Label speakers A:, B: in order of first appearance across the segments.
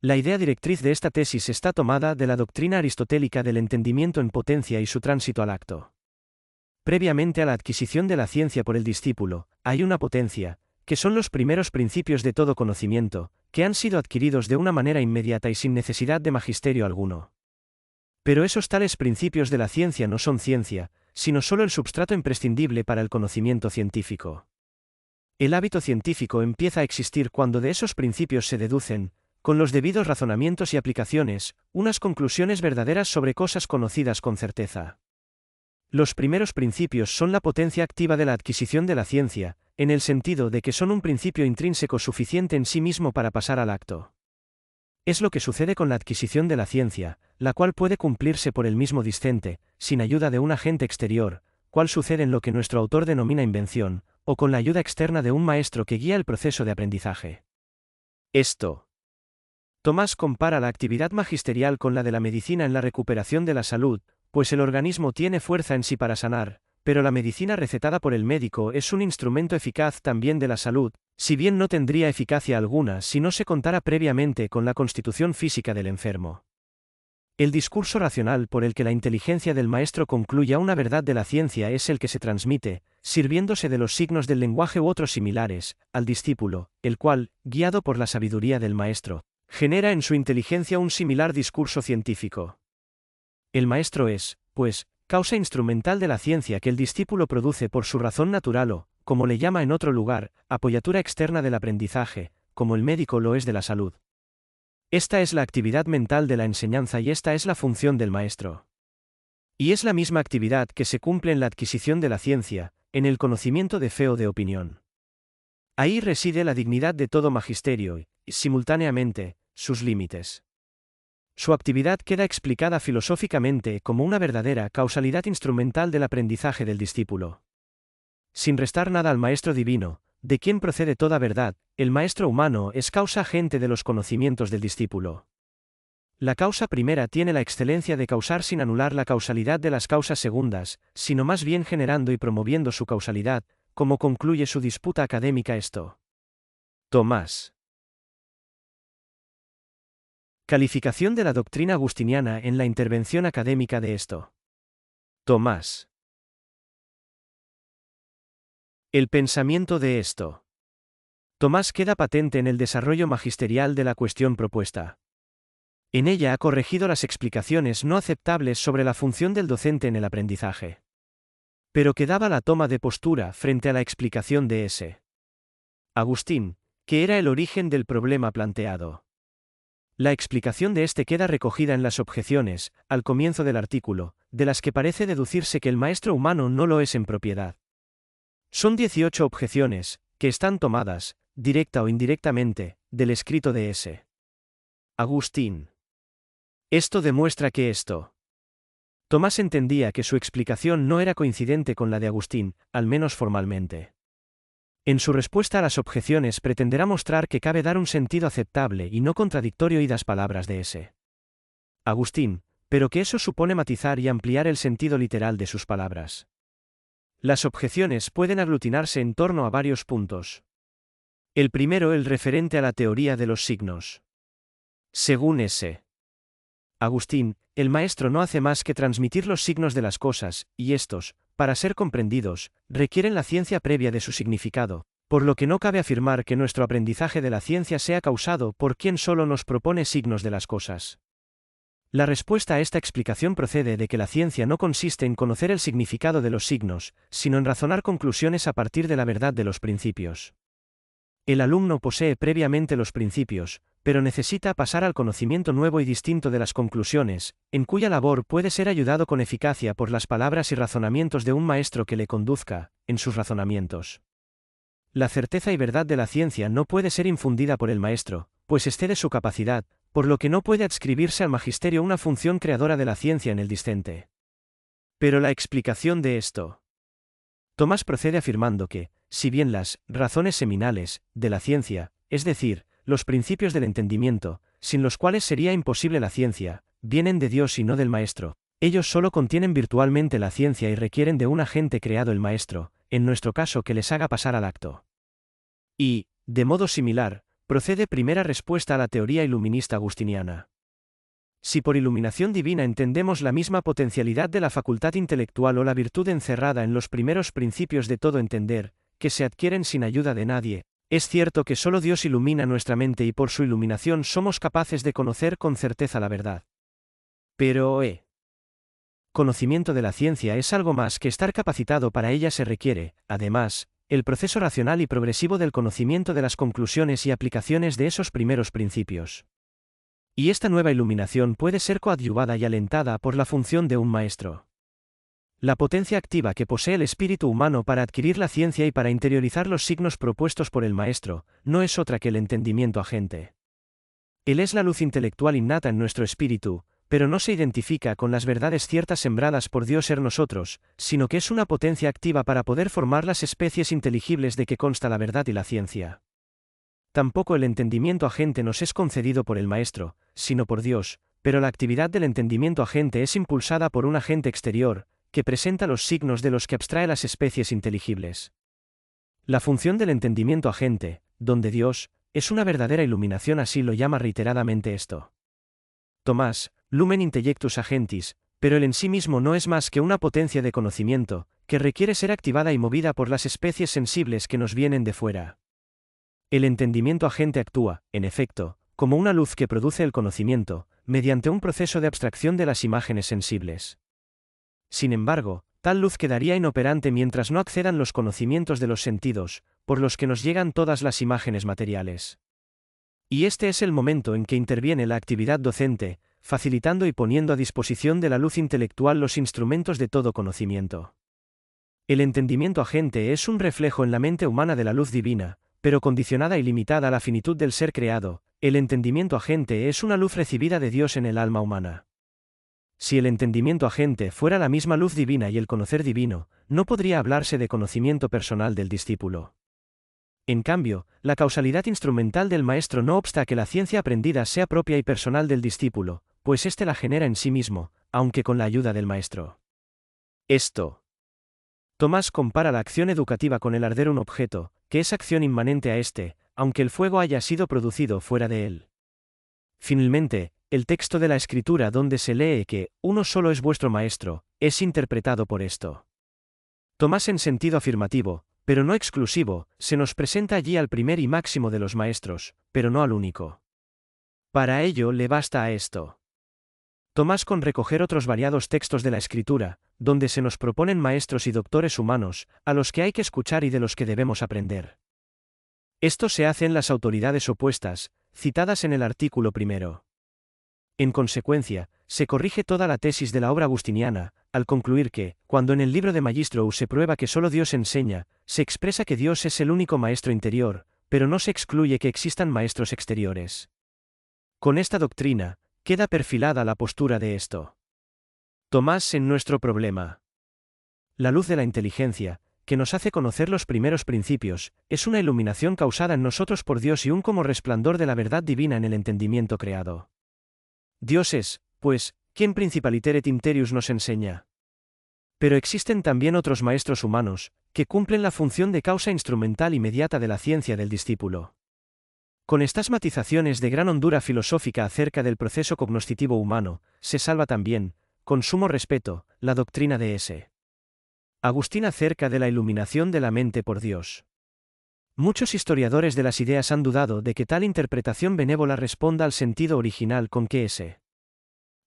A: La idea directriz de esta tesis está tomada de la doctrina aristotélica del entendimiento en potencia y su tránsito al acto. Previamente a la adquisición de la ciencia por el discípulo, hay una potencia, que son los primeros principios de todo conocimiento, que han sido adquiridos de una manera inmediata y sin necesidad de magisterio alguno. Pero esos tales principios de la ciencia no son ciencia, sino solo el substrato imprescindible para el conocimiento científico. El hábito científico empieza a existir cuando de esos principios se deducen, con los debidos razonamientos y aplicaciones, unas conclusiones verdaderas sobre cosas conocidas con certeza. Los primeros principios son la potencia activa de la adquisición de la ciencia, en el sentido de que son un principio intrínseco suficiente en sí mismo para pasar al acto. Es lo que sucede con la adquisición de la ciencia, la cual puede cumplirse por el mismo discente, sin ayuda de un agente exterior, cual sucede en lo que nuestro autor denomina invención, o con la ayuda externa de un maestro que guía el proceso de aprendizaje. Tomás compara la actividad magisterial con la de la medicina en la recuperación de la salud, pues el organismo tiene fuerza en sí para sanar, pero la medicina recetada por el médico es un instrumento eficaz también de la salud, si bien no tendría eficacia alguna si no se contara previamente con la constitución física del enfermo. El discurso racional por el que la inteligencia del maestro concluya una verdad de la ciencia es el que se transmite, sirviéndose de los signos del lenguaje u otros similares, al discípulo, el cual, guiado por la sabiduría del maestro, genera en su inteligencia un similar discurso científico. El maestro es, pues, causa instrumental de la ciencia que el discípulo produce por su razón natural o, como le llama en otro lugar, apoyatura externa del aprendizaje, como el médico lo es de la salud. Esta es la actividad mental de la enseñanza y esta es la función del maestro. Y es la misma actividad que se cumple en la adquisición de la ciencia, en el conocimiento de fe o de opinión. Ahí reside la dignidad de todo magisterio y, simultáneamente, sus límites. Su actividad queda explicada filosóficamente como una verdadera causalidad instrumental del aprendizaje del discípulo. Sin restar nada al Maestro Divino, de quien procede toda verdad, el Maestro humano es causa agente de los conocimientos del discípulo. La causa primera tiene la excelencia de causar sin anular la causalidad de las causas segundas, sino más bien generando y promoviendo su causalidad, como concluye su disputa académica esto. Tomás. Calificación de la doctrina agustiniana en la intervención académica de esto. Tomás. El pensamiento de esto. Tomás queda patente en el desarrollo magisterial de la cuestión propuesta. En ella ha corregido las explicaciones no aceptables sobre la función del docente en el aprendizaje. Pero quedaba la toma de postura frente a la explicación de ese. Agustín, que era el origen del problema planteado. La explicación de este queda recogida en las objeciones, al comienzo del artículo, de las que parece deducirse que el maestro humano no lo es en propiedad. Son 18 objeciones, que están tomadas, directa o indirectamente, del escrito de ese. Agustín. Esto demuestra que Tomás entendía que su explicación no era coincidente con la de Agustín, al menos formalmente. En su respuesta a las objeciones pretenderá mostrar que cabe dar un sentido aceptable y no contradictorio a las palabras de ese. Agustín, pero que eso supone matizar y ampliar el sentido literal de sus palabras. Las objeciones pueden aglutinarse en torno a varios puntos. El primero, el referente a la teoría de los signos. Según ese. Agustín, el maestro no hace más que transmitir los signos de las cosas, y estos, para ser comprendidos, requieren la ciencia previa de su significado, por lo que no cabe afirmar que nuestro aprendizaje de la ciencia sea causado por quien solo nos propone signos de las cosas. La respuesta a esta explicación procede de que la ciencia no consiste en conocer el significado de los signos, sino en razonar conclusiones a partir de la verdad de los principios. El alumno posee previamente los principios, pero necesita pasar al conocimiento nuevo y distinto de las conclusiones, en cuya labor puede ser ayudado con eficacia por las palabras y razonamientos de un maestro que le conduzca, en sus razonamientos. La certeza y verdad de la ciencia no puede ser infundida por el maestro, pues excede su capacidad, por lo que no puede adscribirse al magisterio una función creadora de la ciencia en el discente. Pero la explicación de esto. Tomás procede afirmando que, si bien las razones seminales de la ciencia, es decir, los principios del entendimiento, sin los cuales sería imposible la ciencia, vienen de Dios y no del maestro, ellos solo contienen virtualmente la ciencia y requieren de un agente creado el maestro, en nuestro caso que les haga pasar al acto. Y, de modo similar, Procede primera respuesta a la teoría iluminista agustiniana. Si por iluminación divina entendemos la misma potencialidad de la facultad intelectual o la virtud encerrada en los primeros principios de todo entender, que se adquieren sin ayuda de nadie, es cierto que solo Dios ilumina nuestra mente y por su iluminación somos capaces de conocer con certeza la verdad. Pero, conocimiento de la ciencia es algo más que estar capacitado para ella se requiere, además, el proceso racional y progresivo del conocimiento de las conclusiones y aplicaciones de esos primeros principios. Y esta nueva iluminación puede ser coadyuvada y alentada por la función de un maestro. La potencia activa que posee el espíritu humano para adquirir la ciencia y para interiorizar los signos propuestos por el maestro, no es otra que el entendimiento agente. Él es la luz intelectual innata en nuestro espíritu, pero no se identifica con las verdades ciertas sembradas por Dios en nosotros, sino que es una potencia activa para poder formar las especies inteligibles de que consta la verdad y la ciencia. Tampoco el entendimiento agente nos es concedido por el maestro, sino por Dios, pero la actividad del entendimiento agente es impulsada por un agente exterior, que presenta los signos de los que abstrae las especies inteligibles. La función del entendimiento agente, don de Dios, es una verdadera iluminación, así lo llama reiteradamente esto. Tomás, lumen intellectus agentis, pero él en sí mismo no es más que una potencia de conocimiento, que requiere ser activada y movida por las especies sensibles que nos vienen de fuera. El entendimiento agente actúa, en efecto, como una luz que produce el conocimiento, mediante un proceso de abstracción de las imágenes sensibles. Sin embargo, tal luz quedaría inoperante mientras no accedan los conocimientos de los sentidos, por los que nos llegan todas las imágenes materiales. Y este es el momento en que interviene la actividad docente, facilitando y poniendo a disposición de la luz intelectual los instrumentos de todo conocimiento. El entendimiento agente es un reflejo en la mente humana de la luz divina, pero condicionada y limitada a la finitud del ser creado. El entendimiento agente es una luz recibida de Dios en el alma humana. Si el entendimiento agente fuera la misma luz divina y el conocer divino, no podría hablarse de conocimiento personal del discípulo. En cambio, la causalidad instrumental del maestro no obsta a que la ciencia aprendida sea propia y personal del discípulo, pues éste la genera en sí mismo, aunque con la ayuda del maestro. Tomás compara la acción educativa con el arder un objeto, que es acción inmanente a éste, aunque el fuego haya sido producido fuera de él. Finalmente, el texto de la Escritura donde se lee que uno solo es vuestro maestro, es interpretado por esto. Tomás en sentido afirmativo, pero no exclusivo, se nos presenta allí al primer y máximo de los maestros, pero no al único. Para ello le basta a esto. Tomás con recoger otros variados textos de la Escritura, donde se nos proponen maestros y doctores humanos, a los que hay que escuchar y de los que debemos aprender. Esto se hace en las autoridades opuestas, citadas en el artículo primero. En consecuencia, se corrige toda la tesis de la obra agustiniana, al concluir que, cuando en el libro de Magistrou se prueba que solo Dios enseña, se expresa que Dios es el único maestro interior, pero no se excluye que existan maestros exteriores. Con esta doctrina, queda perfilada la postura de esto. Tomás en nuestro problema. La luz de la inteligencia, que nos hace conocer los primeros principios, es una iluminación causada en nosotros por Dios y un como resplandor de la verdad divina en el entendimiento creado. Dios es, pues, quien principaliteret interius nos enseña. Pero existen también otros maestros humanos, que cumplen la función de causa instrumental inmediata de la ciencia del discípulo. Con estas matizaciones de gran hondura filosófica acerca del proceso cognoscitivo humano, se salva también, con sumo respeto, la doctrina de S. Agustín acerca de la iluminación de la mente por Dios. Muchos historiadores de las ideas han dudado de que tal interpretación benévola responda al sentido original con que S.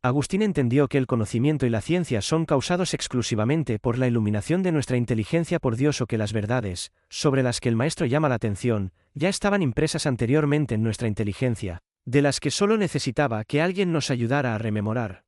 A: Agustín entendió que el conocimiento y la ciencia son causados exclusivamente por la iluminación de nuestra inteligencia por Dios, o que las verdades, sobre las que el maestro llama la atención, ya estaban impresas anteriormente en nuestra inteligencia, de las que solo necesitaba que alguien nos ayudara a rememorar.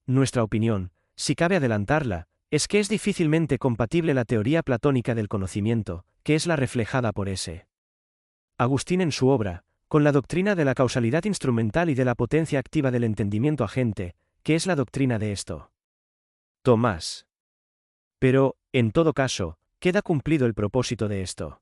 A: Nuestra opinión, si cabe adelantarla, es que es difícilmente compatible la teoría platónica del conocimiento, que es la reflejada por S. Agustín en su obra, con la doctrina de la causalidad instrumental y de la potencia activa del entendimiento agente, que es la doctrina de esto. Tomás. Pero, en todo caso, queda cumplido el propósito de esto.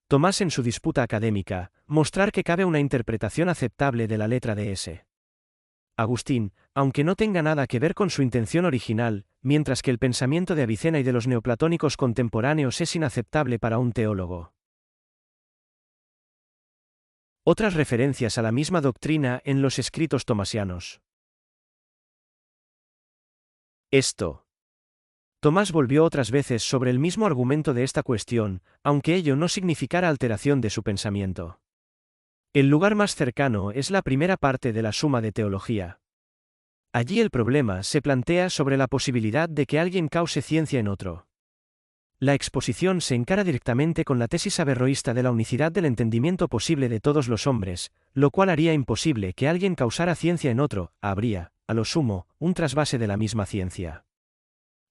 A: Tomás en su disputa académica, mostrar que cabe una interpretación aceptable de la letra de S. Agustín, aunque no tenga nada que ver con su intención original, mientras que el pensamiento de Avicena y de los neoplatónicos contemporáneos es inaceptable para un teólogo. Otras referencias a la misma doctrina en los escritos tomasianos. Esto. Tomás volvió otras veces sobre el mismo argumento de esta cuestión, aunque ello no significara alteración de su pensamiento. El lugar más cercano es la primera parte de la Suma de Teología. Allí el problema se plantea sobre la posibilidad de que alguien cause ciencia en otro. La exposición se encara directamente con la tesis averroísta de la unicidad del entendimiento posible de todos los hombres, lo cual haría imposible que alguien causara ciencia en otro, habría, a lo sumo, un trasvase de la misma ciencia.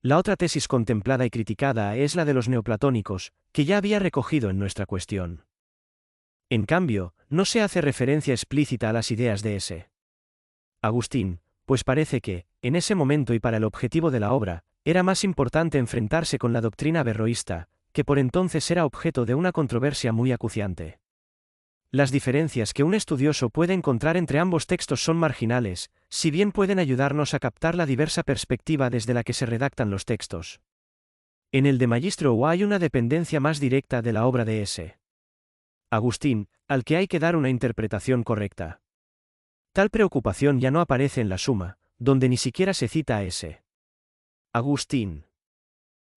A: La otra tesis contemplada y criticada es la de los neoplatónicos, que ya había recogido en nuestra cuestión. En cambio, no se hace referencia explícita a las ideas de ese Agustín, pues parece que, en ese momento y para el objetivo de la obra, era más importante enfrentarse con la doctrina averroísta, que por entonces era objeto de una controversia muy acuciante. Las diferencias que un estudioso puede encontrar entre ambos textos son marginales, si bien pueden ayudarnos a captar la diversa perspectiva desde la que se redactan los textos. En el de Magistro hay una dependencia más directa de la obra de ese Agustín, al que hay que dar una interpretación correcta. Tal preocupación ya no aparece en la Suma, donde ni siquiera se cita a ese Agustín.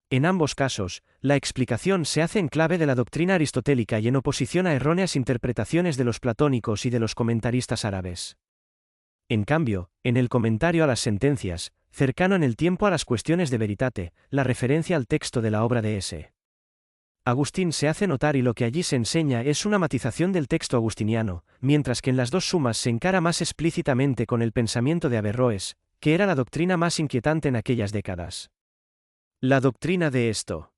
A: En ambos casos, la explicación se hace en clave de la doctrina aristotélica y en oposición a erróneas interpretaciones de los platónicos y de los comentaristas árabes. En cambio, en el comentario a las sentencias, cercano en el tiempo a las cuestiones de veritate, la referencia al texto de la obra de ese Agustín se hace notar y lo que allí se enseña es una matización del texto agustiniano, mientras que en las dos sumas se encara más explícitamente con el pensamiento de Averroes, que era la doctrina más inquietante en aquellas décadas. La doctrina de esto.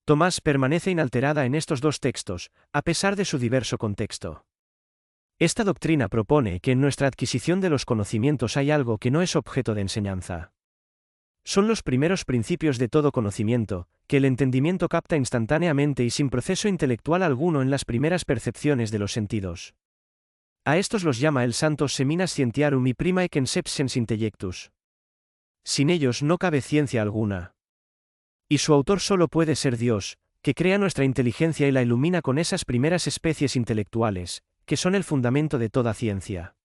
A: Tomás permanece inalterada en estos dos textos, a pesar de su diverso contexto. Esta doctrina propone que en nuestra adquisición de los conocimientos hay algo que no es objeto de enseñanza. Son los primeros principios de todo conocimiento, que el entendimiento capta instantáneamente y sin proceso intelectual alguno en las primeras percepciones de los sentidos. A estos los llama el santo seminas scientiarum y primae conceptions intellectus. Sin ellos no cabe ciencia alguna. Y su autor solo puede ser Dios, que crea nuestra inteligencia y la ilumina con esas primeras especies intelectuales, que son el fundamento de toda ciencia.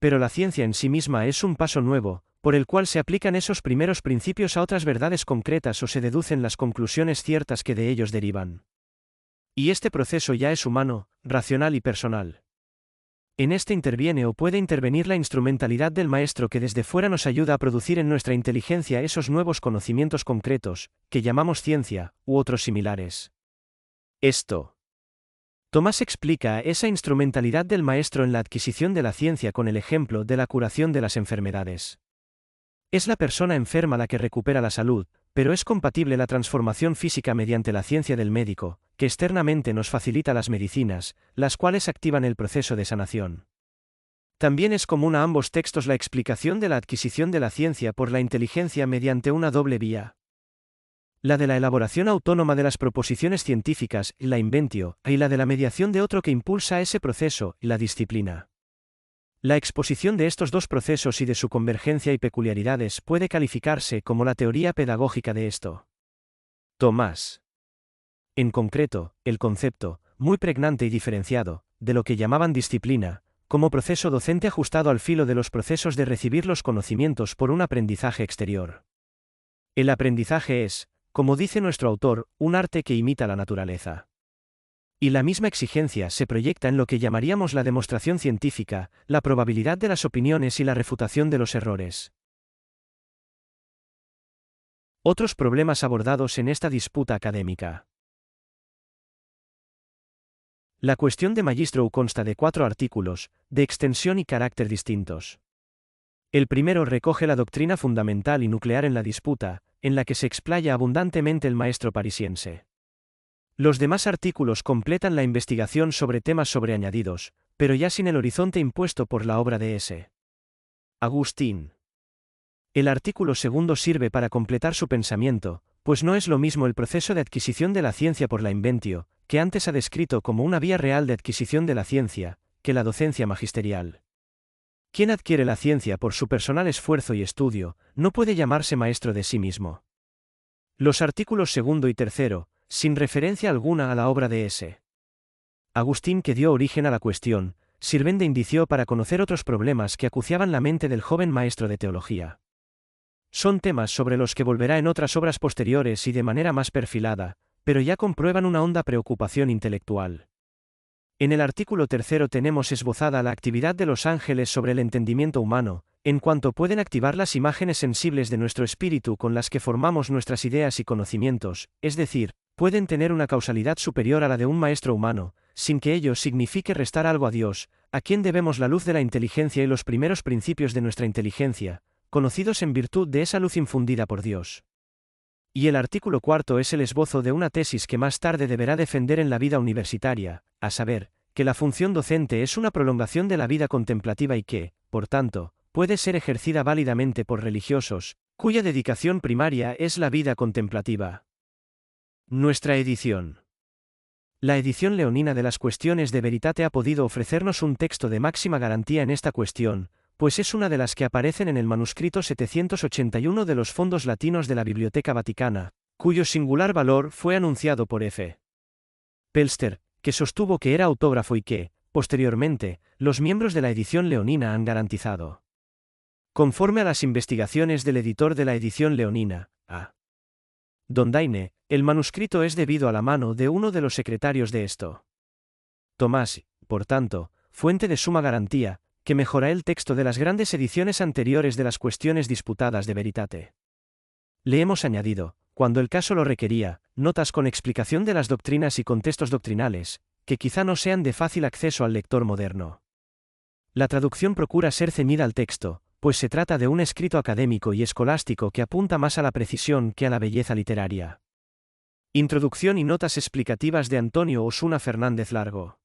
A: Pero la ciencia en sí misma es un paso nuevo, por el cual se aplican esos primeros principios a otras verdades concretas o se deducen las conclusiones ciertas que de ellos derivan. Y este proceso ya es humano, racional y personal. En este interviene o puede intervenir la instrumentalidad del maestro que desde fuera nos ayuda a producir en nuestra inteligencia esos nuevos conocimientos concretos, que llamamos ciencia, u otros similares. Esto. Tomás explica esa instrumentalidad del maestro en la adquisición de la ciencia con el ejemplo de la curación de las enfermedades. Es la persona enferma la que recupera la salud, pero es compatible la transformación física mediante la ciencia del médico, que externamente nos facilita las medicinas, las cuales activan el proceso de sanación. También es común a ambos textos la explicación de la adquisición de la ciencia por la inteligencia mediante una doble vía. La de la elaboración autónoma de las proposiciones científicas, la inventio, y la de la mediación de otro que impulsa ese proceso, la disciplina. La exposición de estos dos procesos y de su convergencia y peculiaridades puede calificarse como la teoría pedagógica de esto. Tomás. En concreto, el concepto, muy pregnante y diferenciado, de lo que llamaban disciplina, como proceso docente ajustado al filo de los procesos de recibir los conocimientos por un aprendizaje exterior. El aprendizaje es, como dice nuestro autor, un arte que imita la naturaleza. Y la misma exigencia se proyecta en lo que llamaríamos la demostración científica, la probabilidad de las opiniones y la refutación de los errores. Otros problemas abordados en esta disputa académica. La cuestión de Magistro consta de 4 artículos, de extensión y carácter distintos. El primero recoge la doctrina fundamental y nuclear en la disputa, en la que se explaya abundantemente el maestro parisiense. Los demás artículos completan la investigación sobre temas sobreañadidos, pero ya sin el horizonte impuesto por la obra de ese Agustín. El artículo segundo sirve para completar su pensamiento, pues no es lo mismo el proceso de adquisición de la ciencia por la inventio, que antes ha descrito como una vía real de adquisición de la ciencia, que la docencia magisterial. Quien adquiere la ciencia por su personal esfuerzo y estudio, no puede llamarse maestro de sí mismo. Los artículos segundo y tercero, sin referencia alguna a la obra de ese Agustín, que dio origen a la cuestión, sirven de indicio para conocer otros problemas que acuciaban la mente del joven maestro de teología. Son temas sobre los que volverá en otras obras posteriores y de manera más perfilada, pero ya comprueban una honda preocupación intelectual. En el artículo 3 tenemos esbozada la actividad de los ángeles sobre el entendimiento humano, en cuanto pueden activar las imágenes sensibles de nuestro espíritu con las que formamos nuestras ideas y conocimientos, es decir, pueden tener una causalidad superior a la de un maestro humano, sin que ello signifique restar algo a Dios, a quien debemos la luz de la inteligencia y los primeros principios de nuestra inteligencia, conocidos en virtud de esa luz infundida por Dios. Y el artículo 4 es el esbozo de una tesis que más tarde deberá defender en la vida universitaria, a saber, que la función docente es una prolongación de la vida contemplativa y que, por tanto, puede ser ejercida válidamente por religiosos, cuya dedicación primaria es la vida contemplativa. Nuestra edición. La edición leonina de las Cuestiones de Veritate ha podido ofrecernos un texto de máxima garantía en esta cuestión, pues es una de las que aparecen en el manuscrito 781 de los fondos latinos de la Biblioteca Vaticana, cuyo singular valor fue anunciado por F. Pelster, que sostuvo que era autógrafo y que, posteriormente, los miembros de la edición leonina han garantizado. Conforme a las investigaciones del editor de la edición leonina, A. Dondaine, el manuscrito es debido a la mano de uno de los secretarios de esto. Tomás, por tanto, fuente de suma garantía, que mejora el texto de las grandes ediciones anteriores de las Cuestiones disputadas de Veritate. Le hemos añadido, cuando el caso lo requería, notas con explicación de las doctrinas y contextos doctrinales, que quizá no sean de fácil acceso al lector moderno. La traducción procura ser ceñida al texto, pues se trata de un escrito académico y escolástico que apunta más a la precisión que a la belleza literaria. Introducción y notas explicativas de Antonio Osuna Fernández Largo.